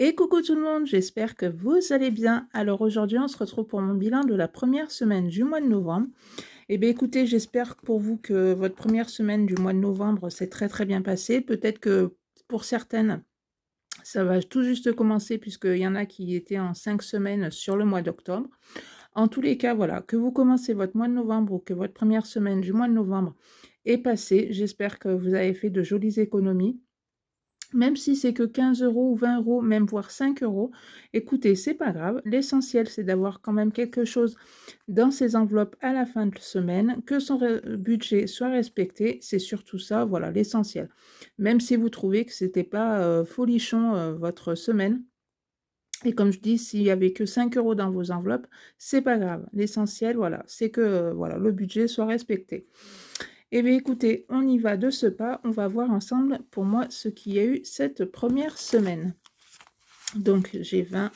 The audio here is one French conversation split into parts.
Et coucou tout le monde, j'espère que vous allez bien. Alors aujourd'hui, on se retrouve pour mon bilan de la première semaine du mois de novembre. Eh bien écoutez, j'espère pour vous que votre première semaine du mois de novembre s'est très bien passée. Peut-être que pour certaines, ça va tout juste commencer puisqu'il y en a qui étaient en 5 semaines sur le mois d'octobre. En tous les cas, voilà, que vous commencez votre mois de novembre ou que votre première semaine du mois de novembre est passée, j'espère que vous avez fait de jolies économies. Même si c'est que 15 euros ou 20 euros, même voire 5 euros, écoutez, c'est pas grave. L'essentiel, c'est d'avoir quand même quelque chose dans ses enveloppes à la fin de semaine, que son budget soit respecté. C'est surtout ça, voilà, l'essentiel. Même si vous trouvez que c'était pas folichon votre semaine. Et comme je dis, s'il y avait que 5 euros dans vos enveloppes, c'est pas grave. L'essentiel, voilà, c'est que voilà, le budget soit respecté. Eh bien écoutez, on y va de ce pas, on va voir ensemble pour moi ce qu'il y a eu cette première semaine. Donc j'ai 20,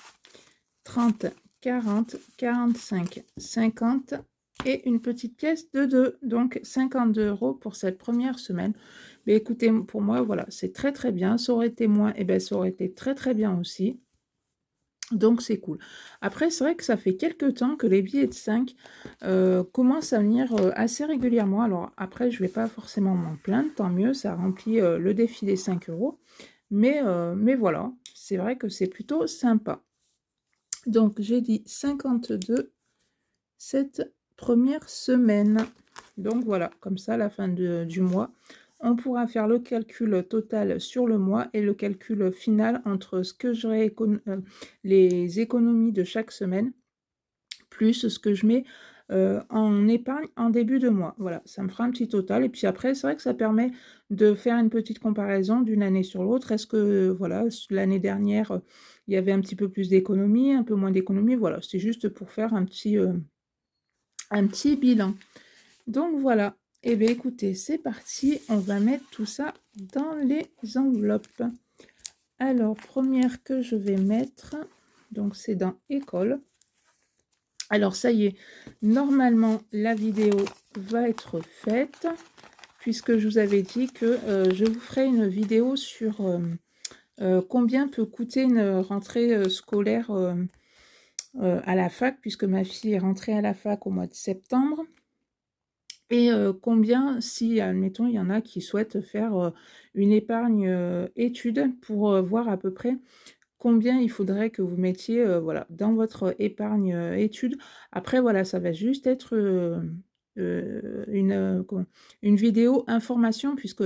30, 40, 45, 50 et une petite pièce de 2, donc 52 euros pour cette première semaine. Mais écoutez, pour moi, voilà, c'est très bien. Ça aurait été moins, et bien ça aurait été très bien aussi. Donc c'est cool. Après, c'est vrai que ça fait quelques temps que les billets de 5 commencent à venir assez régulièrement. Alors après, je ne vais pas forcément m'en plaindre, tant mieux, ça remplit le défi des 5 euros. Mais voilà, c'est vrai que c'est plutôt sympa. Donc j'ai dit 52 cette première semaine. Donc voilà, comme ça, à la fin du mois, on pourra faire le calcul total sur le mois et le calcul final entre ce que j'aurai les économies de chaque semaine, plus ce que je mets en épargne en début de mois. Voilà, ça me fera un petit total. Et puis après, c'est vrai que ça permet de faire une petite comparaison d'une année sur l'autre. Est-ce que, voilà, l'année dernière, il y avait un petit peu plus d'économies, un peu moins d'économies. Voilà, c'est juste pour faire un petit bilan. Donc voilà, et bien écoutez, c'est parti, on va mettre tout ça dans les enveloppes. Alors, première que je vais mettre, donc c'est dans école. Alors ça y est, normalement la vidéo va être faite, puisque je vous avais dit que je vous ferai une vidéo sur combien peut coûter une rentrée scolaire à la fac, puisque ma fille est rentrée à la fac au mois de septembre. Et combien, si, admettons, il y en a qui souhaitent faire une épargne études pour voir à peu près combien il faudrait que vous mettiez voilà, dans votre épargne études. Après, voilà, ça va juste être une vidéo information, puisque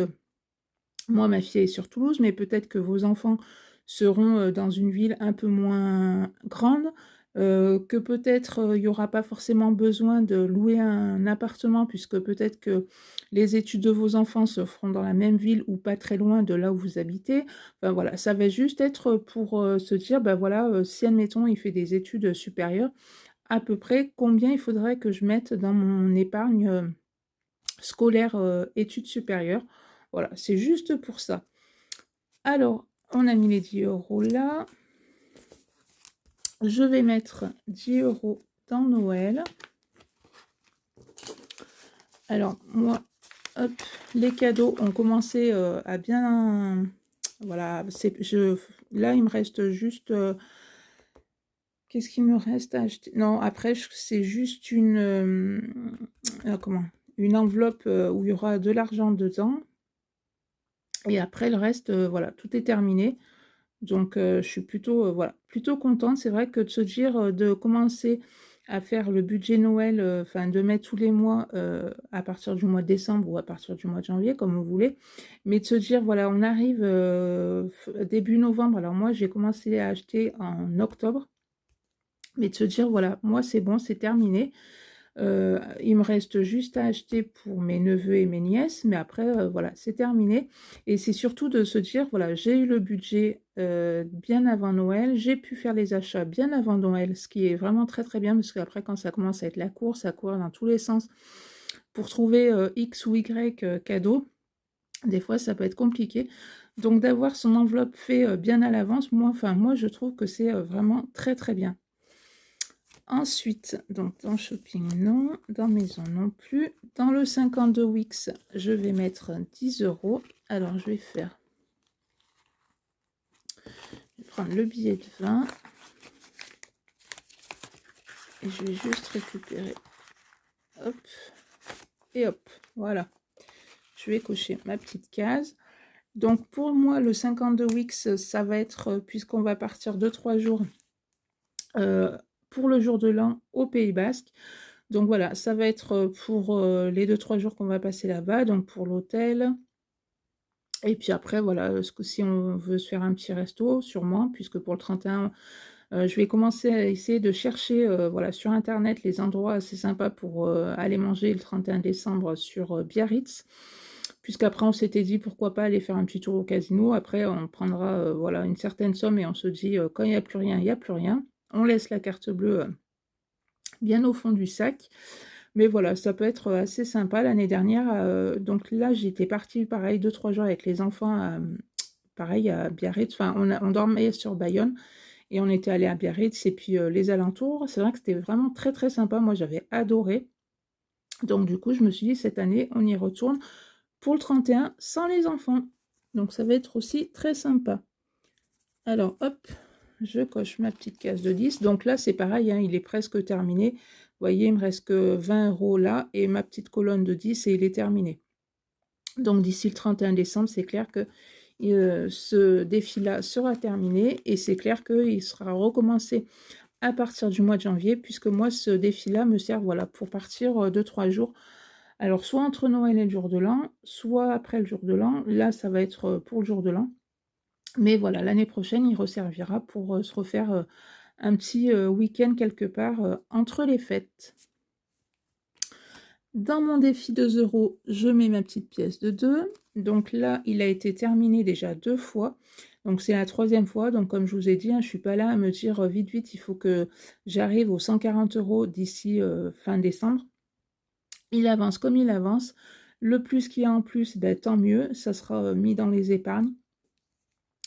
moi, ma fille est sur Toulouse, mais peut-être que vos enfants seront dans une ville un peu moins grande, que peut-être il n'y aura pas forcément besoin de louer un appartement, puisque peut-être que les études de vos enfants se feront dans la même ville ou pas très loin de là où vous habitez. Enfin voilà, ça va juste être pour se dire, ben voilà, si admettons il fait des études supérieures, à peu près combien il faudrait que je mette dans mon épargne scolaire études supérieures. Voilà, c'est juste pour ça. Alors, on a mis les 10 euros là. Je vais mettre 10 euros dans Noël. Alors, moi, hop, les cadeaux ont commencé à bien... Voilà, là, il me reste juste... Qu'est-ce qu'il me reste à acheter? Non, après, c'est juste une... une enveloppe où il y aura de l'argent dedans. Et après, le reste, voilà, tout est terminé. Donc, je suis plutôt, voilà, plutôt contente. C'est vrai que de se dire, de commencer à faire le budget Noël, enfin de mettre tous les mois, à partir du mois de décembre ou à partir du mois de janvier, comme vous voulez. Mais de se dire, voilà, on arrive début novembre. Alors moi, j'ai commencé à acheter en octobre. Mais de se dire, voilà, moi, c'est bon, c'est terminé. Il me reste juste à acheter pour mes neveux et mes nièces, mais après, voilà, c'est terminé. Et c'est surtout de se dire, voilà, j'ai eu le budget bien avant Noël, j'ai pu faire les achats bien avant Noël, ce qui est vraiment très bien, parce qu'après, quand ça commence à être la course, ça court dans tous les sens pour trouver X ou Y cadeau. Des fois, ça peut être compliqué. Donc, d'avoir son enveloppe fait bien à l'avance, moi, je trouve que c'est vraiment très bien. Ensuite, donc dans Shopping, non. Dans Maison, non plus. Dans le 52 Wix, je vais mettre 10 euros. Alors, je vais prendre le billet de 20. Et je vais juste récupérer. Hop. Et hop. Voilà. Je vais cocher ma petite case. Donc pour moi, le 52 weeks, ça va être, puisqu'on va partir 2-3 jours pour le jour de l'an au Pays Basque. Donc voilà, ça va être pour les 2-3 jours qu'on va passer là-bas, donc pour l'hôtel. Et puis après, voilà, si on veut se faire un petit resto, sûrement, puisque pour le 31, je vais commencer à essayer de chercher voilà, sur Internet les endroits assez sympas pour aller manger le 31 décembre sur Biarritz. Puisqu'après, on s'était dit pourquoi pas aller faire un petit tour au casino. Après, on prendra voilà, une certaine somme et on se dit quand il n'y a plus rien, il n'y a plus rien. On laisse la carte bleue bien au fond du sac. Mais voilà, ça peut être assez sympa. L'année dernière, donc là, j'étais partie, pareil, 2-3 jours avec les enfants, pareil, à Biarritz. Enfin, on dormait sur Bayonne et on était allé à Biarritz et puis les alentours. C'est vrai que c'était vraiment très, très sympa. Moi, j'avais adoré. Donc, du coup, je me suis dit, cette année, on y retourne pour le 31 sans les enfants. Donc, ça va être aussi très sympa. Alors, hop, je coche ma petite case de 10. Donc là, c'est pareil, hein, il est presque terminé. Vous voyez, il me reste que 20 € là et ma petite colonne de 10 et il est terminé. Donc d'ici le 31 décembre, c'est clair que ce défi-là sera terminé et c'est clair qu'il sera recommencé à partir du mois de janvier puisque moi, ce défi-là me sert voilà, pour partir 2-3 jours. Alors, soit entre Noël et le jour de l'an, soit après le jour de l'an. Là, ça va être pour le jour de l'an. Mais voilà, l'année prochaine, il resservira pour se refaire un petit week-end quelque part entre les fêtes. Dans mon défi 2 €, je mets ma petite pièce de 2. Donc là, il a été terminé déjà 2 fois. Donc c'est la 3e fois. Donc comme je vous ai dit, hein, je ne suis pas là à me dire vite, vite, il faut que j'arrive aux 140 € d'ici fin décembre. Il avance comme il avance. Le plus qu'il y a en plus, ben, tant mieux. Ça sera mis dans les épargnes.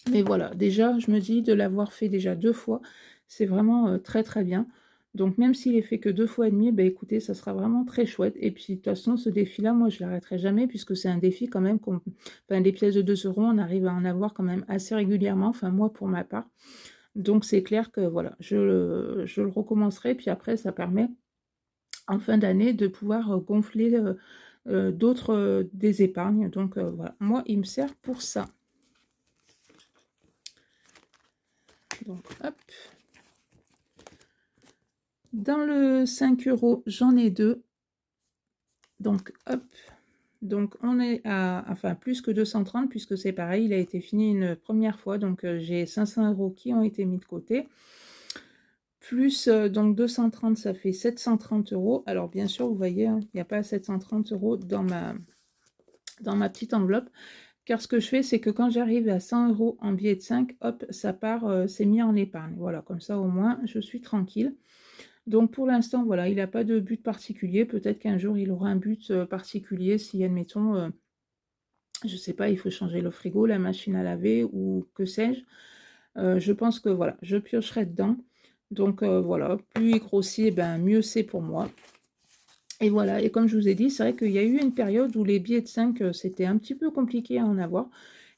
Mais voilà, déjà, je me dis de l'avoir fait déjà 2 fois, c'est vraiment très très bien. Donc même s'il est fait que 2 fois et demi, bah écoutez, ça sera vraiment très chouette. Et puis de toute façon, ce défi-là, moi, je l'arrêterai jamais puisque c'est un défi quand même, enfin, des pièces de 2 €, on arrive à en avoir quand même assez régulièrement, enfin moi pour ma part. Donc c'est clair que voilà, je le recommencerai. Puis après, ça permet en fin d'année de pouvoir gonfler d'autres des épargnes. Donc voilà, moi, il me sert pour ça. Donc, hop. Dans le 5 €, j'en ai 2. Donc, hop. Donc, on est à, enfin, plus que 230 puisque c'est pareil, il a été fini une première fois. Donc, j'ai 500 € qui ont été mis de côté. Plus, donc, 230, ça fait 730 €. Alors, bien sûr, vous voyez, hein, il n'y a pas 730 € dans ma petite enveloppe. Car ce que je fais, c'est que quand j'arrive à 100 € en billet de 5, hop, ça part, c'est mis en épargne. Voilà, comme ça, au moins, je suis tranquille. Donc pour l'instant, voilà, il n'a pas de but particulier. Peut-être qu'un jour, il aura un but particulier si, admettons, je ne sais pas, il faut changer le frigo, la machine à laver ou que sais-je. Je pense que voilà, je piocherai dedans. Donc voilà, plus il grossit, ben, mieux c'est pour moi. Et voilà, et comme je vous ai dit, c'est vrai qu'il y a eu une période où les billets de 5, c'était un petit peu compliqué à en avoir.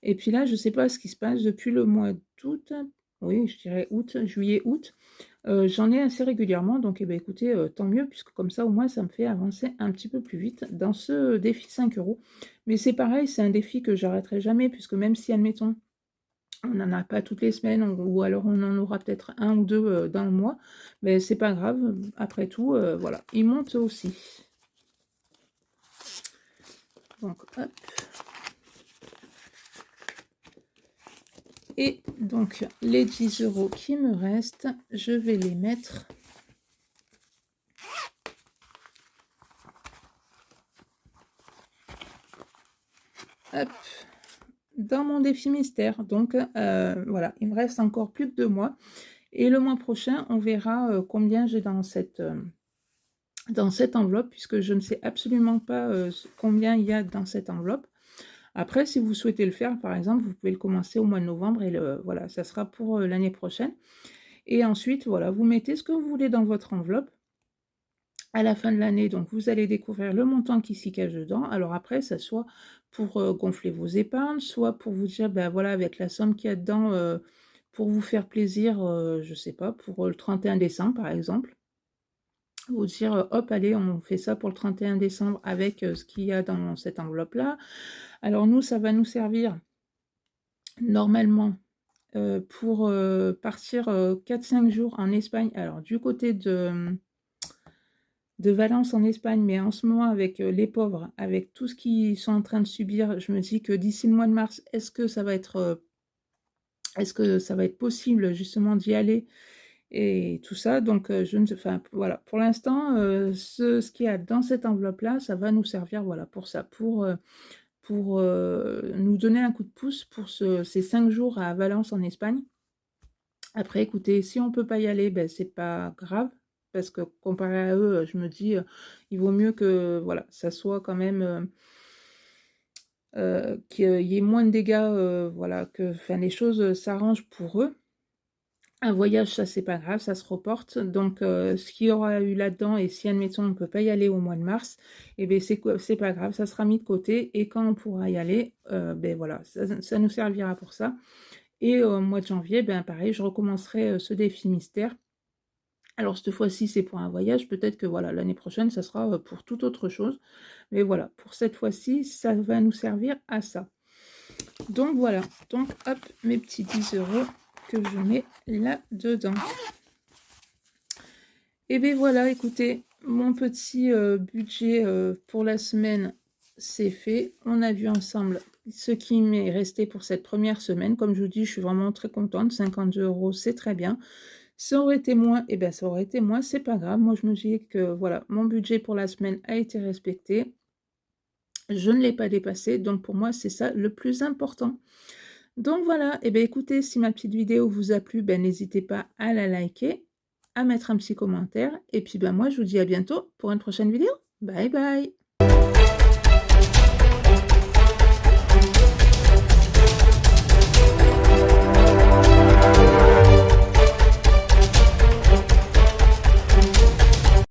Et puis là, je ne sais pas ce qui se passe depuis le mois d'août. Oui, je dirais août, juillet, août. J'en ai assez régulièrement, donc eh ben, écoutez, tant mieux, puisque comme ça, au moins, ça me fait avancer un petit peu plus vite dans ce défi 5 €. Mais c'est pareil, c'est un défi que j'arrêterai jamais, puisque même si, admettons, on n'en a pas toutes les semaines, ou alors on en aura peut-être 1 ou 2 dans le mois, mais c'est pas grave, après tout, voilà, il monte aussi. Donc, hop. Et donc, les 10 € qui me restent, je vais les mettre hop, dans mon défi mystère. Donc, voilà, il me reste encore plus que 2 mois. Et le mois prochain, on verra combien j'ai dans cette enveloppe, puisque je ne sais absolument pas combien il y a dans cette enveloppe. Après, si vous souhaitez le faire, par exemple, vous pouvez le commencer au mois de novembre et voilà, ça sera pour l'année prochaine. Et ensuite, voilà, vous mettez ce que vous voulez dans votre enveloppe. À la fin de l'année, donc, vous allez découvrir le montant qui s'y cache dedans. Alors après, ça soit pour gonfler vos épargnes, soit pour vous dire, ben voilà, avec la somme qu'il y a dedans, pour vous faire plaisir, je sais pas, pour le 31 décembre par exemple. Vous dire, hop, allez, on fait ça pour le 31 décembre avec ce qu'il y a dans cette enveloppe-là. Alors nous, ça va nous servir normalement pour partir 4-5 jours en Espagne. Alors du côté de Valence en Espagne, mais en ce moment avec les pauvres, avec tout ce qu'ils sont en train de subir, je me dis que d'ici le mois de mars, est-ce que ça va être possible justement d'y aller et tout ça. Donc je ne sais, enfin voilà, pour l'instant, ce qu'il y a dans cette enveloppe-là, ça va nous servir, voilà, pour ça, pour nous donner un coup de pouce pour ces 5 jours à Valence en Espagne. Après, écoutez, si on peut pas y aller, ben c'est pas grave, parce que comparé à eux, je me dis, il vaut mieux que, voilà, ça soit quand même, qu'il y ait moins de dégâts, voilà, que, enfin, les choses s'arrangent pour eux. Un voyage, ça c'est pas grave, ça se reporte. Donc ce qu'il y aura eu là-dedans, et si admettons on ne peut pas y aller au mois de mars, et bien c'est pas grave, ça sera mis de côté, et quand on pourra y aller, ben voilà, ça nous servira pour ça. Et au mois de janvier, ben pareil, je recommencerai ce défi mystère. Alors cette fois-ci c'est pour un voyage, peut-être que voilà, l'année prochaine ça sera pour toute autre chose. Mais voilà, pour cette fois-ci, ça va nous servir à ça. Donc voilà, donc hop, mes petits 10 € que je mets là-dedans. Et bien voilà, écoutez, mon petit budget pour la semaine, c'est fait. On a vu ensemble ce qui m'est resté pour cette première semaine. Comme je vous dis, je suis vraiment très contente. 52 €, c'est très bien. Ça aurait été moins, et bien ça aurait été moins, c'est pas grave. Moi, je me dis que voilà, mon budget pour la semaine a été respecté. Je ne l'ai pas dépassé, donc pour moi, c'est ça le plus important. Donc voilà, et bien écoutez, si ma petite vidéo vous a plu, ben n'hésitez pas à la liker, à mettre un petit commentaire, et puis ben moi je vous dis à bientôt pour une prochaine vidéo. Bye bye!